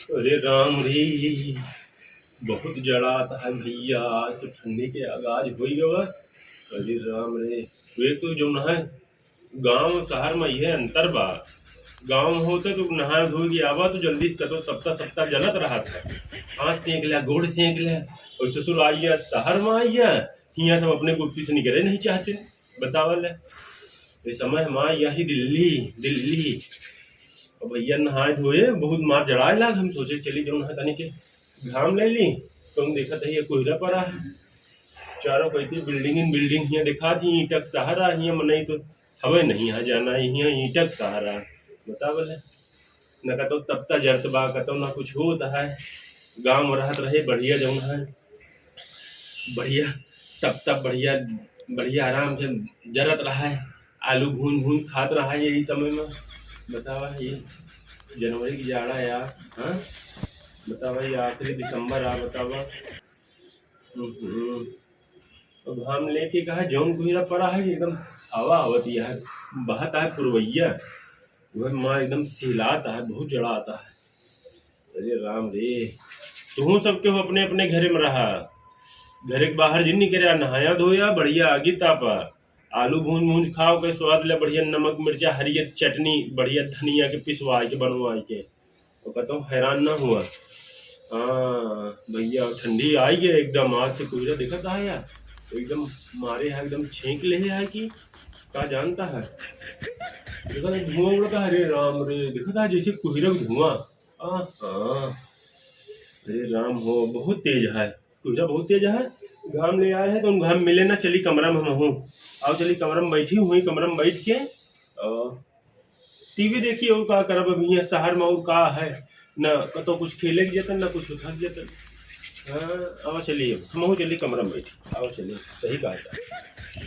अरे राम रे, बहुत जड़ा आता है भैया। आज तो ठंडी के आगाज हो ही गवा। अरे राम रे, वे तो जो है गांव शहर में ये अंतर बा। गांव में होते तो नहा धो के आवा तो जल्दी से कतो तब तक सप्ताह जलत रहा था। हाथ सेंक लिया, गोड़ सेंक लिया। और ससुर आइया शहर में आइया, यहाँ सब अपने गुप्ती से निकले नहीं चाहते। बतावल इस समय हम यही दिल्ली दिल्ली। और भैया नहाए धोए बहुत मार जड़ाए लाग। हम सोचे चली जो नहा तनी के घाम ले ली। तुम देखा था ये कोयला पड़ा है चारों कहती बिल्डिंग इन बिल्डिंग यहाँ दिखा थी ईटक सहारा यहाँ मन नहीं तो हवे नहीं यहाँ जाना यहाँ ईटक सहारा। बतावल न कतो तब तक जरत बा कतो ना कुछ होता है। गाँव में रहत रहे बढ़िया जो है बढ़िया तब तब बढ़िया बढ़िया आराम से जरत रहा है। आलू भून भून खात रहा है यही समय में। बतावा ये जनवरी की जाड़ा यार। हाँ बतावा ये आखिरी दिसंबर आ बतावा। अब हम लेके कहा जौन कोयला पड़ा है एकदम हवा आवती है बहता है पुरवैया वह माँ एकदम सिलाता है बहुत जड़ा आता है। अरे राम रे, तुम सबके हो अपने अपने घरे में रहा। घर के बाहर जिन निकल नहाया धोया बढ़िया आगे तापा। आलू भून भून खाओ के स्वाद ले बढ़िया नमक मिर्चा हरियर चटनी बढ़िया धनिया के पिसवाई के बनवाई के। तो कहता हूँ हैरान ना हुआ। हाँ भैया ठंडी आई है एकदम। आज से कोयला देखा था यार एकदम मारे है एकदम छेंक ले है कि क्या जानता है। देखा था धुआं उड़ता है। अरे राम रे, देखा था जैसे कोयला का धुआं। हाँ अरे राम हो बहुत तेज है कोयला बहुत तेज है। घाम ले आए हैं तो घाम मिले ना चली कमरा में हम हूँ। आओ चली कमरा में बैठी हुई कमरा में बैठ के टीवी देखिए और का करब। अभी यहाँ शहर में और का है न कतो कुछ खेले के जतन न कुछ थक जतन। हाँ आओ चलिए हम चलिए कमरा में बैठी। आओ चलिए सही कहा था।